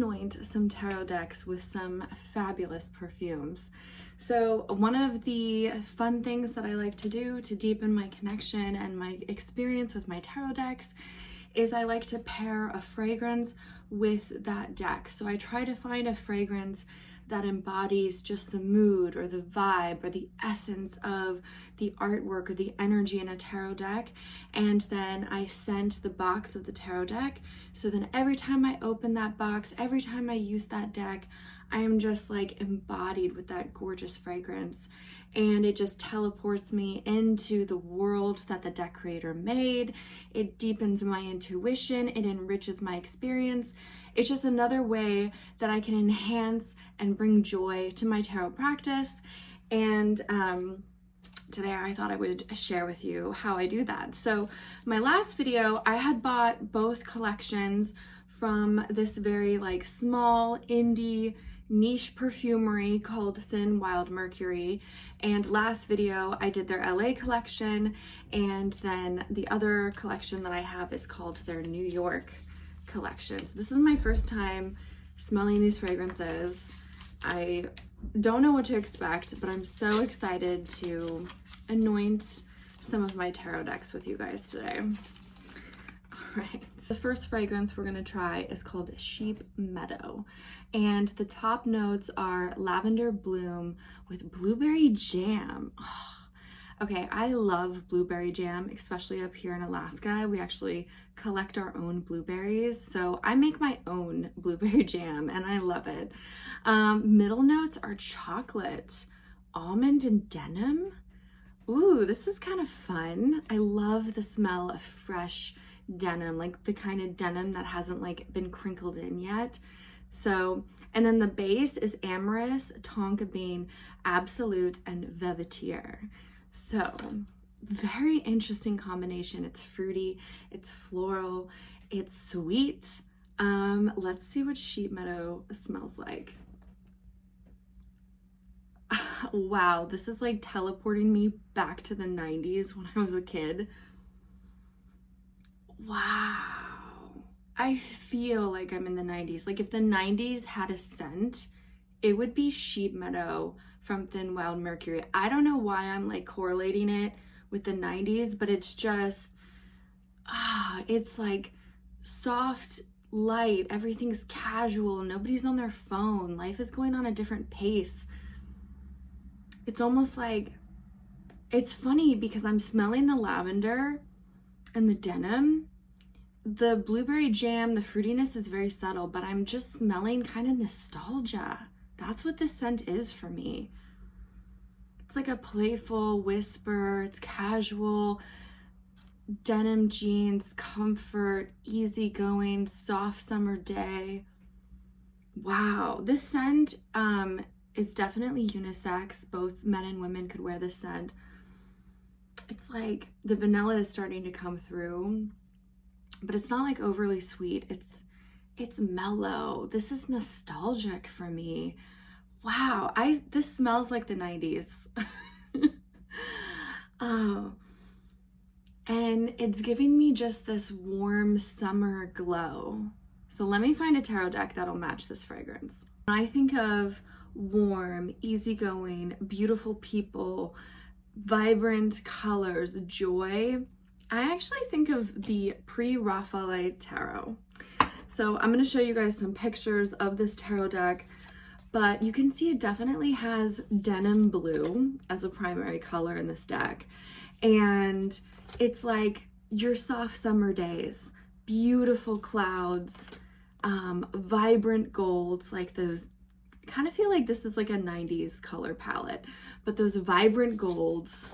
Anoint some tarot decks with some fabulous perfumes. So one of the fun things that I like to do to deepen my connection and my experience with my tarot decks is I like to pair a fragrance with that deck. So I try to find a fragrance that embodies just the mood or the vibe or the essence of the artwork or the energy in a tarot deck. And then I scent the box of the tarot deck. So then every time I open that box, every time I use that deck, I am just like embodied with that gorgeous fragrance. And it just teleports me into the world that the deck creator made. It deepens my intuition. It enriches my experience. It's just another way that I can enhance and bring joy to my tarot practice. And today I thought I would share with you how I do that. So my last video, I had bought both collections from this very like small indie niche perfumery called Thin Wild Mercury. And last video I did their LA collection, and then the other collection that I have is called their New York collection. So this is my first time smelling these fragrances. I don't know what to expect, but I'm so excited to anoint some of my tarot decks with you guys today. All right, the first fragrance we're gonna try is called Sheep Meadow, and the top notes are lavender bloom with blueberry jam. Oh, okay, I love blueberry jam, especially up here in Alaska. We actually collect our own blueberries, so I make my own blueberry jam and I love it. Middle notes are chocolate, almond, and denim. Ooh, this is kind of fun. I love the smell of fresh denim, like the kind of denim that hasn't like been crinkled in yet. So, and then the base is amorous, tonka bean, absolute, and velvetier. So very interesting combination. It's fruity, it's floral, it's sweet. Let's see what Sheep Meadow smells like. Wow, this is like teleporting me back to the 90s when I was a kid. Wow, I feel like I'm in the 90s. Like if the 90s had a scent, it would be Sheep Meadow from Thin Wild Mercury. I don't know why I'm like correlating it with the 90s, but it's just, it's like soft, light, everything's casual, nobody's on their phone, life is going on a different pace. It's almost like, it's funny because I'm smelling the lavender and the denim. The blueberry jam, the fruitiness is very subtle, but I'm just smelling kind of nostalgia. That's what this scent is for me. It's like a playful whisper, it's casual, denim jeans, comfort, easygoing, soft summer day. Wow, this scent is definitely unisex. Both men and women could wear this scent. It's like the vanilla is starting to come through, but it's not like overly sweet. It's mellow. This is nostalgic for me. Wow, this smells like the 90s. Oh, and it's giving me just this warm summer glow. So let me find a tarot deck that'll match this fragrance. When I think of warm, easygoing, beautiful people, vibrant colors, joy, I actually think of the Pre-Raphelite Tarot. So I'm going to show you guys some pictures of this tarot deck, but you can see it definitely has denim blue as a primary color in this deck. And it's like your soft summer days, beautiful clouds, vibrant golds, like those, kind of feel like this is like a 90s color palette, but those vibrant golds,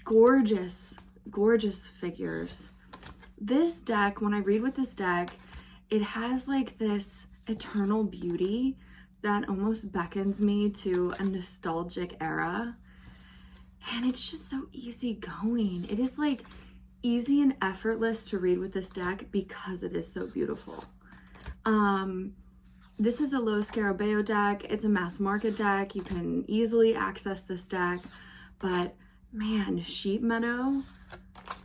gorgeous figures. This deck, when I read with this deck, it has like this eternal beauty that almost beckons me to a nostalgic era. And it's just so easygoing. It is like easy and effortless to read with this deck because it is so beautiful. This is a Lo Scarabeo deck. It's a mass market deck. You can easily access this deck, but man, Sheep Meadow,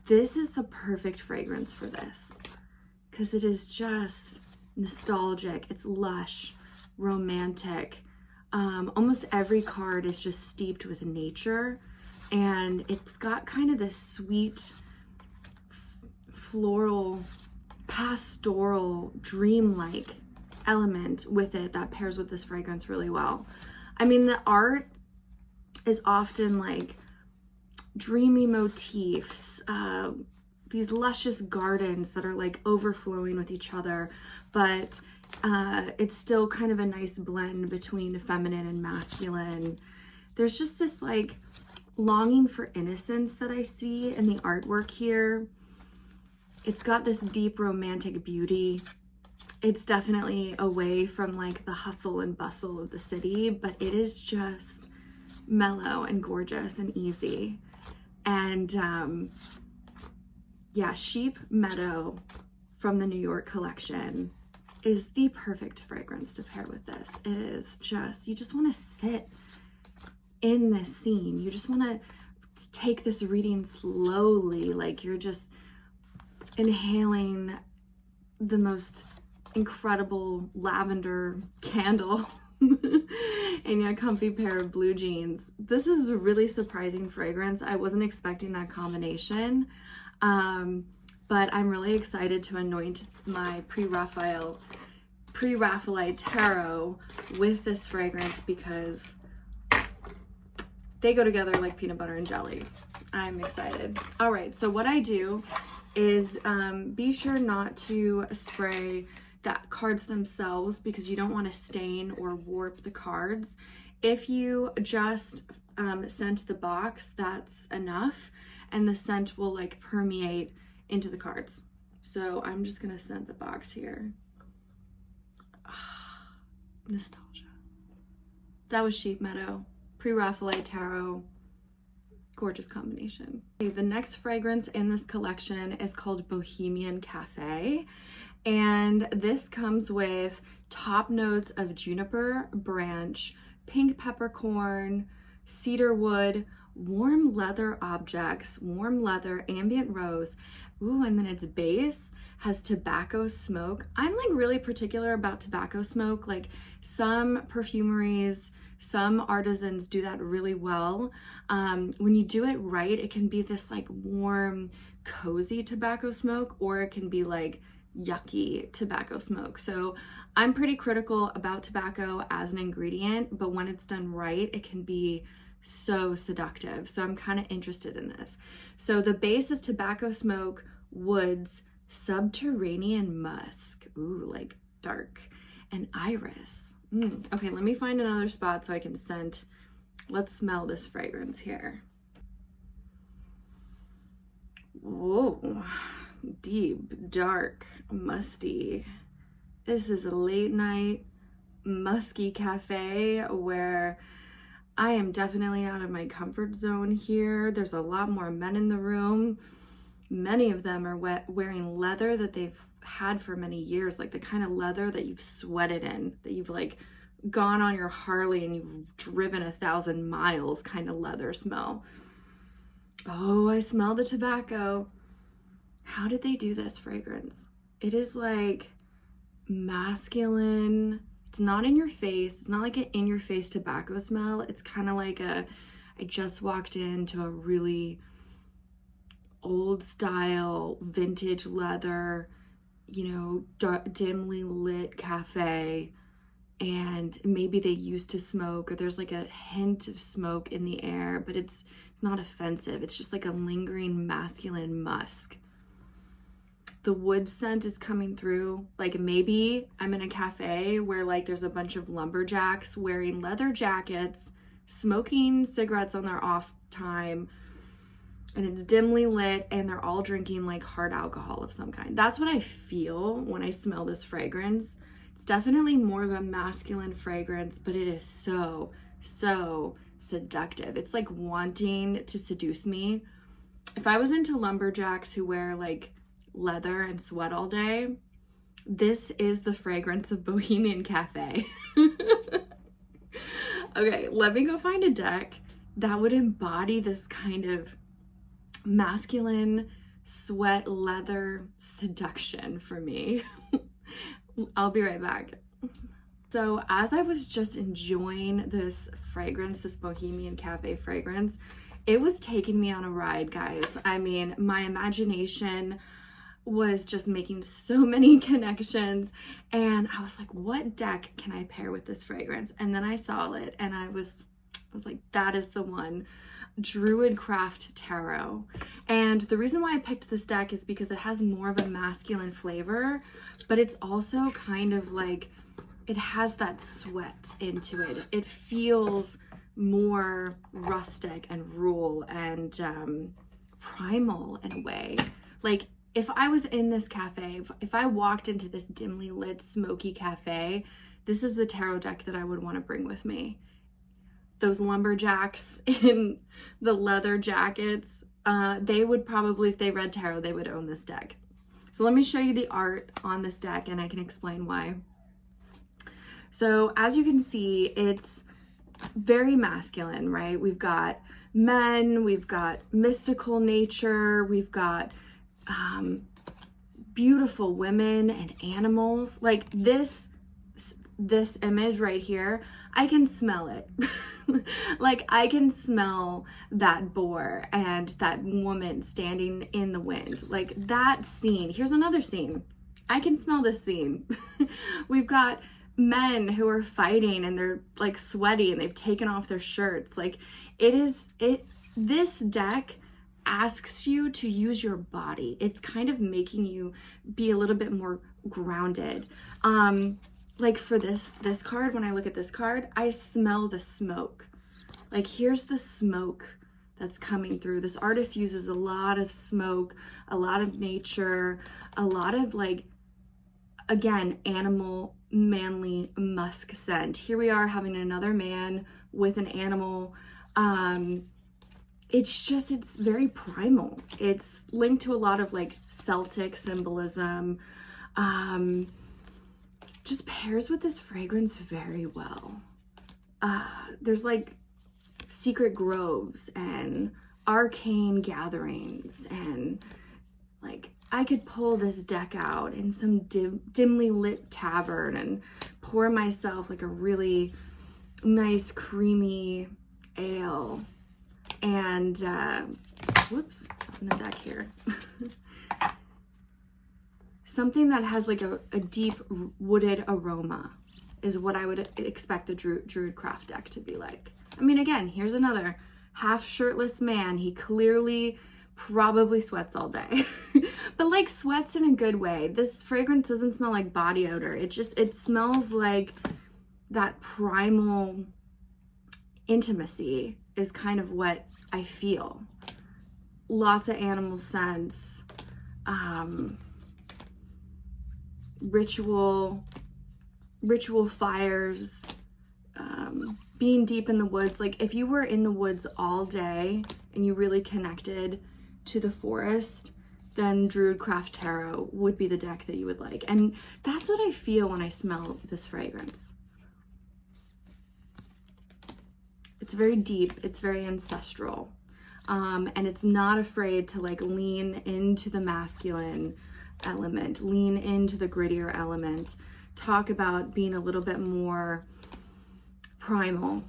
this is the perfect fragrance for this because it is just nostalgic, it's lush, romantic. Almost every card is just steeped with nature, and it's got kind of this sweet, floral, pastoral, dreamlike element with it that pairs with this fragrance really well. I mean, the art is often like dreamy motifs, these luscious gardens that are like overflowing with each other, but it's still kind of a nice blend between feminine and masculine. There's just this like longing for innocence that I see in the artwork here. It's got this deep romantic beauty. It's definitely away from like the hustle and bustle of the city, but it is just mellow and gorgeous and easy. And yeah, Sheep Meadow from the New York collection is the perfect fragrance to pair with this. It is just, you just want to sit in this scene. You just want to take this reading slowly, like you're just inhaling the most incredible lavender candle in a comfy pair of blue jeans. This is a really surprising fragrance. I wasn't expecting that combination, but I'm really excited to anoint my Pre-Raphelite Tarot with this fragrance because they go together like peanut butter and jelly. I'm excited. All right, so what I do is be sure not to spray the cards themselves because you don't want to stain or warp the cards. If you just scent the box, that's enough, and the scent will like permeate into the cards. So I'm just gonna scent the box here. Nostalgia. That was Sheep Meadow, Pre-Raphelite Tarot. Gorgeous combination. Okay, the next fragrance in this collection is called Bohemian Cafe. And this comes with top notes of juniper branch, pink peppercorn, cedar wood, warm leather objects, warm leather, ambient rose. Ooh, and then its base has tobacco smoke. I'm like really particular about tobacco smoke. Like some perfumeries, some artisans do that really well. When you do it right, it can be this like warm, cozy tobacco smoke, or it can be like yucky tobacco smoke. So I'm pretty critical about tobacco as an ingredient, but when it's done right, it can be so seductive. So I'm kind of interested in this. So the base is tobacco smoke, woods, subterranean musk, ooh, like dark, and iris. Okay, let me find another spot so I can scent. Let's smell this fragrance here. Whoa, deep, dark, musty. This is a late night, musky cafe where I am definitely out of my comfort zone here. There's a lot more men in the room. Many of them are wearing leather that they've had for many years, like the kind of leather that you've sweated in, that you've like gone on your Harley and you've driven 1,000 miles kind of leather smell. Oh, I smell the tobacco. How did they do this fragrance? It is like masculine. It's not in your face. It's not like an in your face tobacco smell. It's kind of like I just walked into a really old style vintage leather, you know, dimly lit cafe, and maybe they used to smoke, or there's like a hint of smoke in the air, but it's not offensive. It's just like a lingering masculine musk. The wood scent is coming through. Like maybe I'm in a cafe where like there's a bunch of lumberjacks wearing leather jackets, smoking cigarettes on their off time, and it's dimly lit and they're all drinking like hard alcohol of some kind. That's what I feel when I smell this fragrance. It's definitely more of a masculine fragrance, but it is so, so seductive. It's like wanting to seduce me. If I was into lumberjacks who wear like leather and sweat all day, this is the fragrance of Bohemian Cafe. Okay, let me go find a deck that would embody this kind of masculine sweat leather seduction for me. I'll be right back. So as I was just enjoying this fragrance, this Bohemian Cafe fragrance, it was taking me on a ride, guys. I mean, my imagination was just making so many connections, and I was like, what deck can I pair with this fragrance? And then I saw it and I was like, that is the one. Druidcraft Tarot. And the reason why I picked this deck is because it has more of a masculine flavor, but it's also kind of like, it has that sweat into it. It feels more rustic and rural and primal in a way. Like if I was in this cafe, if I walked into this dimly lit, smoky cafe, this is the tarot deck that I would want to bring with me. Those lumberjacks in the leather jackets, they would probably, if they read tarot, they would own this deck. So let me show you the art on this deck and I can explain why. So as you can see, it's very masculine, right? We've got men, we've got mystical nature, we've got beautiful women and animals. Like this image right here, I can smell it. Like I can smell that boar and that woman standing in the wind. Like that scene. Here's another scene. I can smell this scene. We've got men who are fighting and they're like sweaty and they've taken off their shirts. Like this deck asks you to use your body. It's kind of making you be a little bit more grounded. Like for this card, when I look at this card, I smell the smoke. Like here's the smoke that's coming through. This artist uses a lot of smoke, a lot of nature, a lot of like, again, animal, manly musk scent. Here we are having another man with an animal. It's very primal. It's linked to a lot of like Celtic symbolism. Just pairs with this fragrance very well. There's like secret groves and arcane gatherings, and like I could pull this deck out in some dimly lit tavern and pour myself like a really nice creamy ale and whoops, on the deck here. Something that has like a deep wooded aroma is what I would expect the Druidcraft deck to be like. I mean, again, here's another half shirtless man. He clearly probably sweats all day, but like sweats in a good way. This fragrance doesn't smell like body odor. It smells like that primal intimacy is kind of what I feel. Lots of animal scents, ritual fires, being deep in the woods. Like if you were in the woods all day and you really connected to the forest, then Druidcraft Tarot would be the deck that you would like. And that's what I feel when I smell this fragrance. It's very deep, it's very ancestral, and it's not afraid to like lean into the masculine element, lean into the grittier element, talk about being a little bit more primal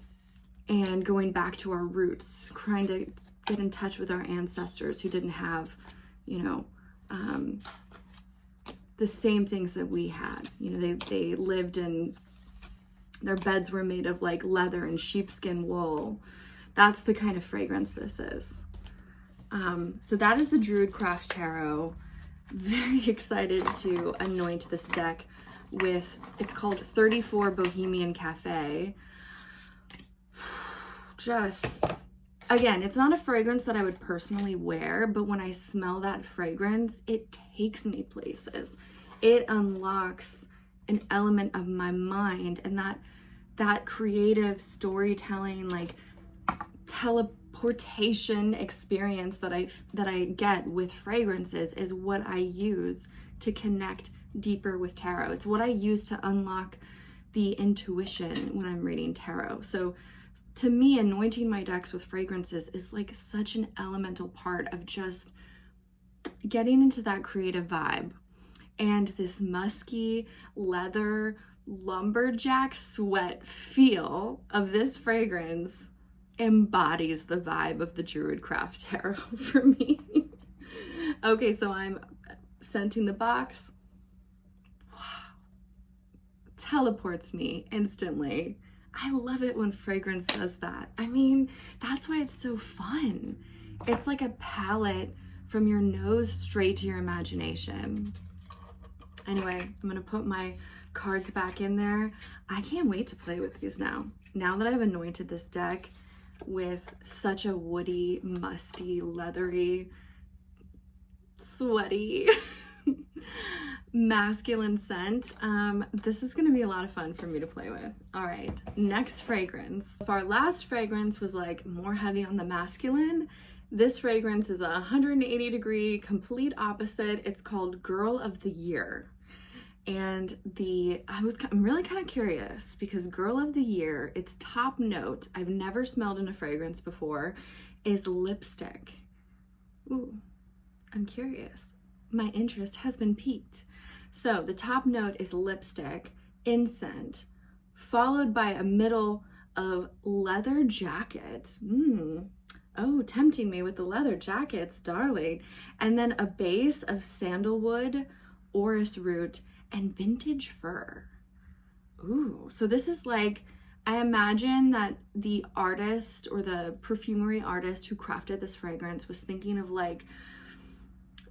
and going back to our roots, trying to get in touch with our ancestors who didn't have, you know, the same things that we had. You know, they lived in, their beds were made of like leather and sheepskin wool. That's the kind of fragrance this is. So that is the Druidcraft Tarot. Very excited to anoint this deck with, it's called 34 Bohemian Cafe. Just, again, it's not a fragrance that I would personally wear, but when I smell that fragrance, it takes me places. It unlocks an element of my mind, and that creative storytelling, like teleportation experience that I get with fragrances is what I use to connect deeper with tarot. It's what I use to unlock the intuition when I'm reading tarot. So to me, anointing my decks with fragrances is like such an elemental part of just getting into that creative vibe, and this musky leather lumberjack sweat feel of this fragrance embodies the vibe of the Druidcraft Tarot for me. Okay, so I'm scenting the box. Wow. Teleports me instantly. I love it when fragrance does that. I mean, that's why it's so fun. It's like a palette from your nose straight to your imagination. Anyway, I'm gonna put my cards back in there. I can't wait to play with these now. Now that I've anointed this deck with such a woody, musty, leathery, sweaty, masculine scent, this is gonna be a lot of fun for me to play with. All right, next fragrance. If our last fragrance was like more heavy on the masculine, this fragrance is a 180-degree complete opposite. It's called Girl of the Year. And I'm really kind of curious because Girl of the Year, its top note, I've never smelled in a fragrance before, is lipstick. Ooh, I'm curious. My interest has been piqued. So the top note is lipstick, incense, followed by a middle of leather jacket. Oh, tempting me with the leather jackets, darling. And then a base of sandalwood, orris root, and vintage fur. Ooh, so this is like, I imagine that the artist or the perfumery artist who crafted this fragrance was thinking of like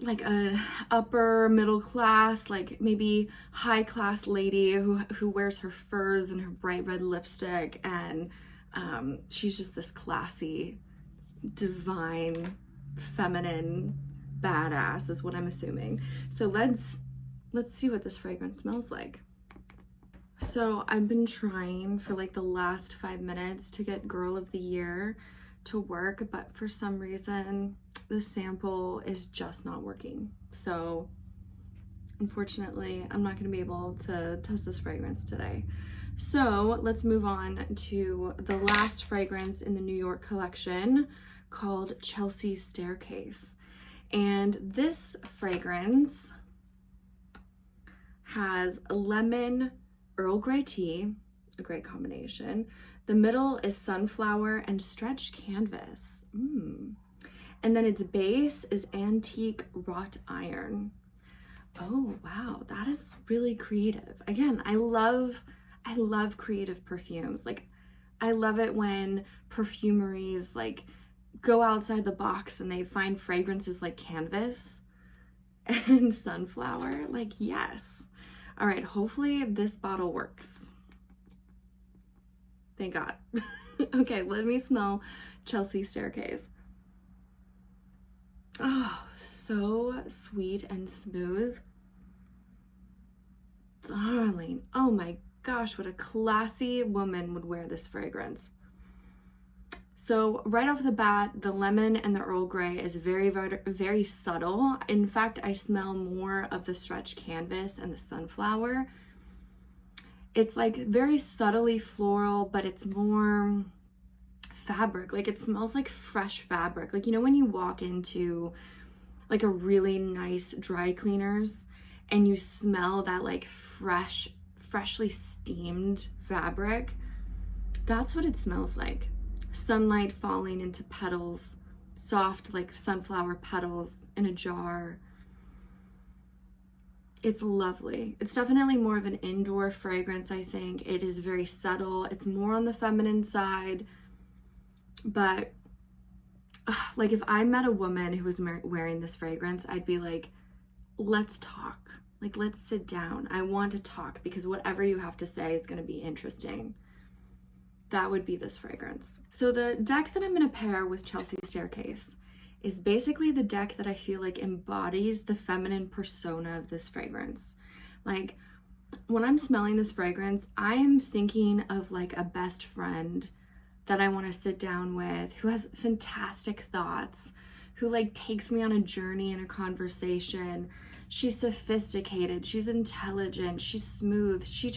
a upper middle class, like maybe high class lady who wears her furs and her bright red lipstick, and she's just this classy, divine, feminine badass is what I'm assuming. So let's see what this fragrance smells like. So I've been trying for like the last 5 minutes to get Girl of the Year to work, but for some reason the sample is just not working. So unfortunately, I'm not going to be able to test this fragrance today. So let's move on to the last fragrance in the New York collection called Chelsea Staircase. And this fragrance has lemon Earl Grey tea, a great combination. The middle is sunflower and stretched canvas. And then its base is antique wrought iron. Oh, wow, that is really creative. Again, I love creative perfumes. Like, I love it when perfumeries like go outside the box and they find fragrances like canvas and sunflower. Like, yes. All right, hopefully this bottle works. Thank God. Okay, let me smell Chelsea Staircase. Oh, so sweet and smooth. Darling, oh my gosh, what a classy woman would wear this fragrance. So right off the bat, the lemon and the Earl Grey is very, very, very subtle. In fact, I smell more of the stretched canvas and the sunflower. It's like very subtly floral, but it's more fabric. Like, it smells like fresh fabric. Like, you know, when you walk into like a really nice dry cleaners and you smell that like freshly steamed fabric, that's what it smells like. Sunlight falling into petals, soft like sunflower petals in a jar. It's lovely. It's definitely more of an indoor fragrance, I think. It is very subtle. It's more on the feminine side. But like, if I met a woman who was wearing this fragrance, I'd be like, let's talk. Like, let's sit down. I want to talk, because whatever you have to say is going to be interesting. That would be this fragrance. So the deck that I'm going to pair with Chelsea Staircase is basically the deck that I feel like embodies the feminine persona of this fragrance. Like, when I'm smelling this fragrance, I am thinking of like a best friend that I want to sit down with, who has fantastic thoughts, who like takes me on a journey in a conversation. She's sophisticated, she's intelligent, she's smooth. She's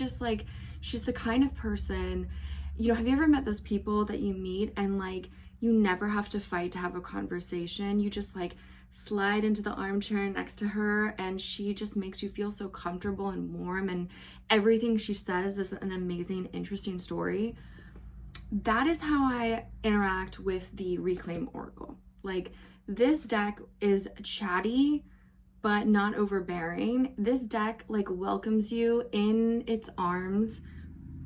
the kind of person, you know, have you ever met those people that you meet and like you never have to fight to have a conversation? You just like slide into the armchair next to her, and she just makes you feel so comfortable and warm, and everything she says is an amazing, interesting story. That is how I interact with the Reclaim Oracle. Like, this deck is chatty, but not overbearing. This deck like welcomes you in its arms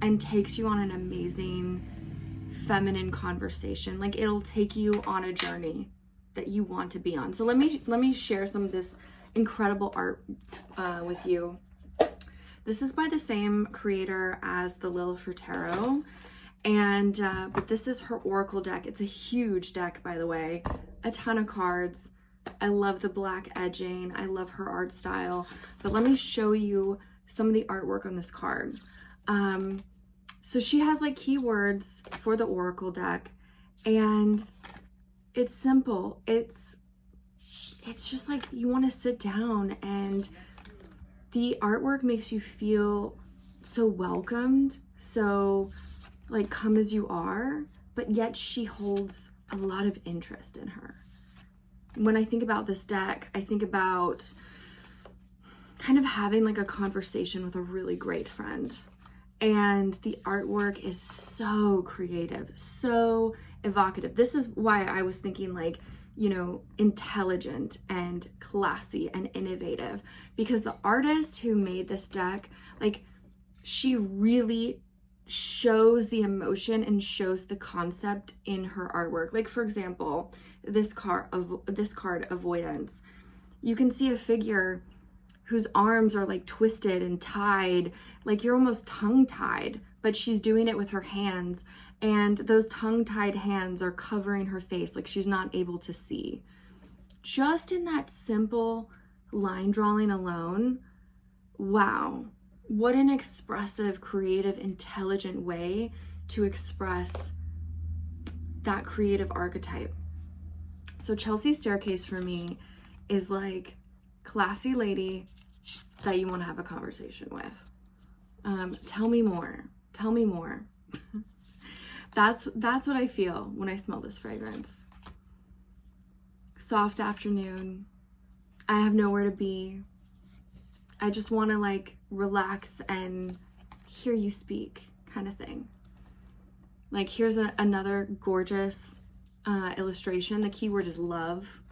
and takes you on an amazing feminine conversation. Like, it'll take you on a journey that you want to be on. So let me share some of this incredible art with you. This is by the same creator as the Lilith Tarot, and but this is her oracle deck. It's a huge deck, by the way, a ton of cards. I love the black edging. I love her art style. But let me show you some of the artwork on this card. So she has like keywords for the oracle deck, and it's simple. It's just like you want to sit down, and the artwork makes you feel so welcomed, so like come as you are, but yet she holds a lot of interest in her. When I think about this deck, I think about kind of having like a conversation with a really great friend. And the artwork is so creative, so evocative. This is why I was thinking like, you know, intelligent and classy and innovative, because the artist who made this deck, like, she really shows the emotion and shows the concept in her artwork. Like, for example, this card, Avoidance. You can see a figure whose arms are like twisted and tied, like you're almost tongue-tied, but she's doing it with her hands, and those tongue-tied hands are covering her face, like she's not able to see. Just in that simple line drawing alone, wow, what an expressive, creative, intelligent way to express that creative archetype. So Chelsea Staircase for me is like classy lady that you want to have a conversation with. Tell me more. Tell me more. That's what I feel when I smell this fragrance. Soft afternoon. I have nowhere to be. I just want to like relax and hear you speak, kind of thing. Like, here's another gorgeous illustration. The keyword is love.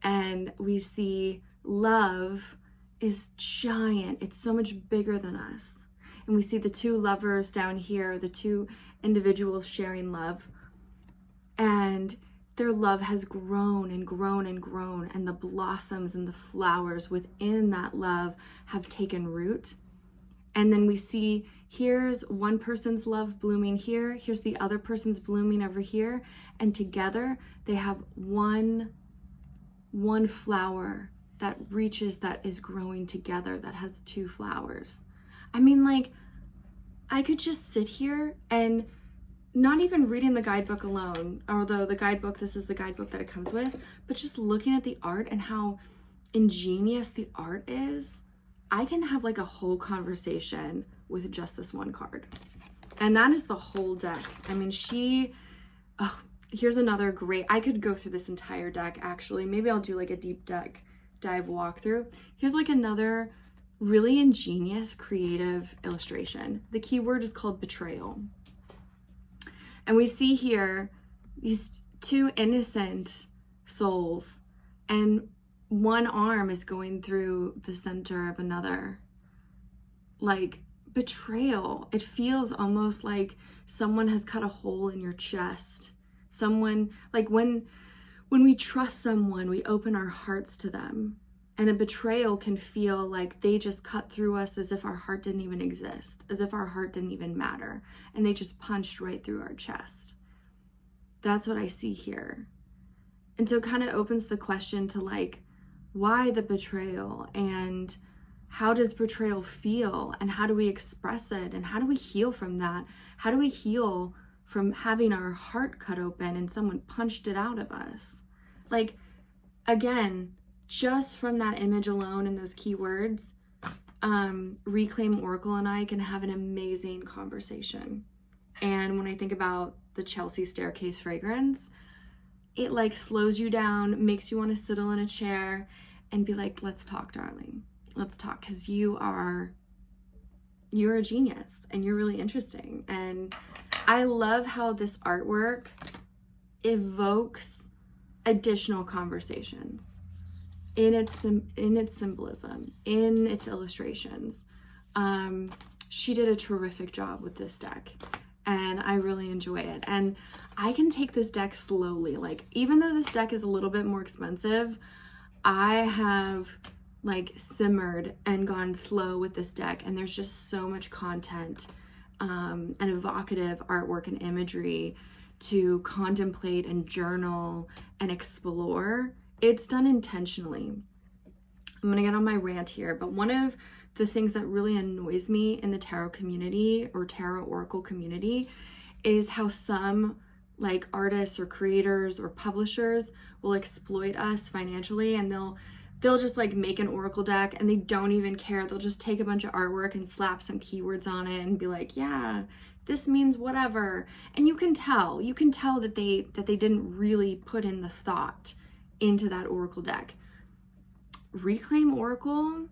And we see love is giant. It's so much bigger than us. And we see the two lovers down here, the two individuals sharing love. And their love has grown and grown and grown. And the blossoms and the flowers within that love have taken root. And then we see, here's one person's love blooming here. Here's the other person's blooming over here. And together they have one flower that reaches, that is growing together, that has two flowers. I mean, like, I could just sit here and not even reading the guidebook alone, although the guidebook, this is the guidebook that it comes with, but just looking at the art and how ingenious the art is, I can have like a whole conversation with just this one card. And that is the whole deck. I mean, here's another great, I could go through this entire deck actually. Maybe I'll do like a deep deck dive walkthrough. Here's like another really ingenious, creative illustration. The keyword is called betrayal. And we see here these two innocent souls, and one arm is going through the center of another. Like, betrayal. It feels almost like someone has cut a hole in your chest. Someone, like when we trust someone, we open our hearts to them. And a betrayal can feel like they just cut through us as if our heart didn't even exist, as if our heart didn't even matter, and they just punched right through our chest. That's what I see here. And so it kind of opens the question to like, why the betrayal, and how does betrayal feel, and how do we express it, and how do we heal from that? How do we heal from having our heart cut open and someone punched it out of us? Like, again, just from that image alone and those keywords, Reclaim Oracle and I can have an amazing conversation. And when I think about the Chelsea Staircase fragrance, it like slows you down, makes you want to settle in a chair and be like, let's talk, darling. Let's talk, because you're a genius and you're really interesting. And I love how this artwork evokes additional conversations in its symbolism, in its illustrations. She did a terrific job with this deck, and I really enjoy it. And I can take this deck slowly. Like, even though this deck is a little bit more expensive, I have like simmered and gone slow with this deck, and there's just so much content and evocative artwork and imagery to contemplate and journal and explore. It's done intentionally. I'm gonna get on my rant here, but one of the things that really annoys me in the tarot community or tarot oracle community is how some like artists or creators or publishers will exploit us financially, and they'll just like make an oracle deck and they don't even care. They'll just take a bunch of artwork and slap some keywords on it and be like, yeah, this means whatever. And you can tell that they didn't really put in the thought into that oracle deck. Reclaim Oracle,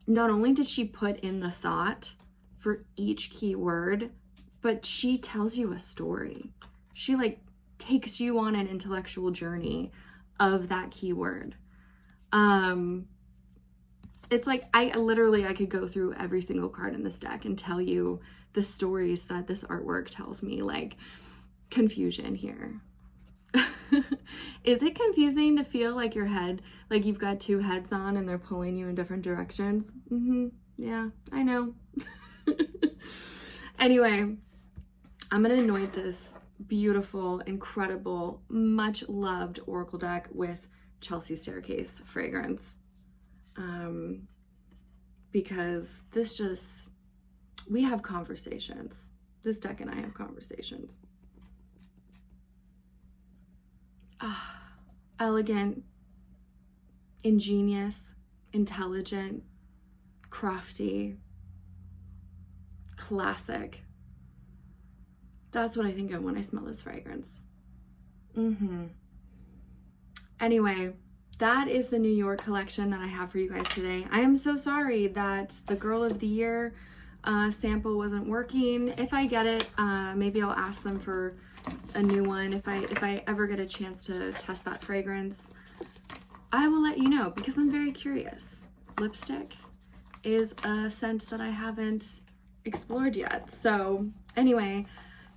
not only did she put in the thought for each keyword, but she tells you a story. She like takes you on an intellectual journey of that keyword. It's like I could go through every single card in this deck and tell you the stories that this artwork tells me. Like, confusion here. Is it confusing to feel like your head, like you've got two heads on and they're pulling you in different directions? Yeah, I know. Anyway, I'm gonna anoint this beautiful, incredible, much loved oracle deck with Chelsea Staircase fragrance. Because we have conversations. This deck and I have conversations. Elegant, ingenious, intelligent, crafty, classic. That's what I think of when I smell this fragrance. Anyway, that is the New York collection that I have for you guys today. I am so sorry that the Girl of the Year sample wasn't working. If I get it, maybe I'll ask them for a new one. If I ever get a chance to test that fragrance, I will let you know, because I'm very curious. Lipstick is a scent that I haven't explored yet. So anyway,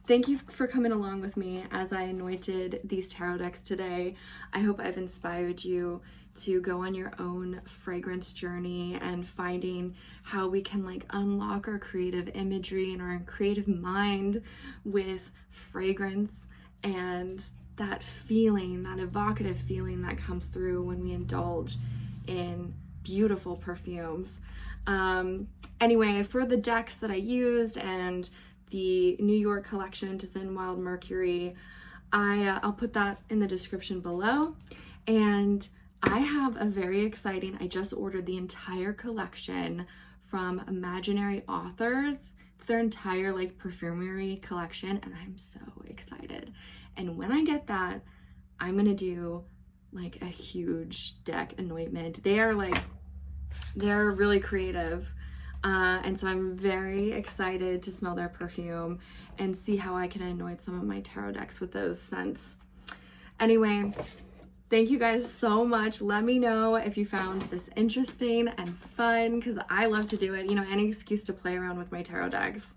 thank you for coming along with me as I anointed these tarot decks today. I hope I've inspired you to go on your own fragrance journey and finding how we can like unlock our creative imagery and our creative mind with fragrance and that feeling, that evocative feeling that comes through when we indulge in beautiful perfumes. Anyway, for the decks that I used and the New York collection to Thin Wild Mercury, I'll put that in the description below. And I have a very exciting, I just ordered the entire collection from Imaginary Authors. It's their entire like perfumery collection, and I'm so excited. And when I get that, I'm gonna do like a huge deck anointment. They're really creative. And so I'm very excited to smell their perfume and see how I can anoint some of my tarot decks with those scents. Anyway, thank you guys so much. Let me know if you found this interesting and fun, because I love to do it. You know, any excuse to play around with my tarot decks.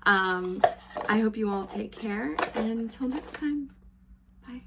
I hope you all take care, and until next time, bye.